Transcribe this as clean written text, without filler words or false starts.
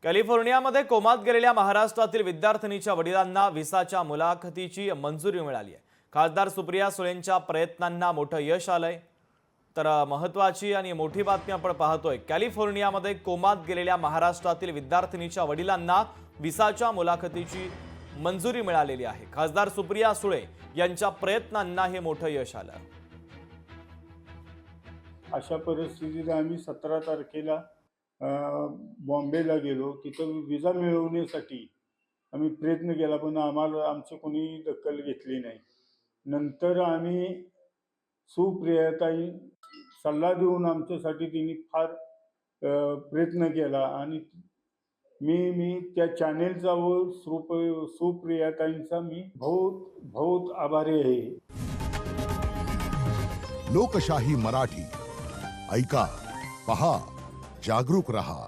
कॅलिफोर्नियामध्ये कोमात गेलेल्या महाराष्ट्रातील विद्यार्थिनीच्या वडिलांना व्हिसाच्या मुलाखतीची मंजुरी मिळाली आहे। खासदार सुप्रिया सुळेंच्या प्रयत्नांना मोठं यश आलंय। तर महत्त्वाची आणि मोठी बातमी आपण पाहतोय। कॅलिफोर्नियामध्ये कोमात गेलेल्या महाराष्ट्रातील विद्यार्थिनीच्या वडिलांना व्हिसाच्या मुलाखतीची मंजुरी मिळालेली आहे। खासदार सुप्रिया सुळे यांच्या प्रयत्नांना हे मोठं यश आलं। अशा परिस्थितीत आम्ही 17 तारखेला बॉम्बेला गेलो। तिथं विजा मिळवण्यासाठी आम्ही प्रयत्न केला, पण आम्हाला आमची कोणी दखल घेतली नाही। नंतर आम्ही सुप्रियाताई सल्ला देऊन आमच्यासाठी तिने फार प्रयत्न केला आणि मी त्या चॅनेलचा व सुप्रियाताईंचा मी बहुत आभारी आहे। लोकशाही मराठी ऐका, पहा, जागरूक रहा।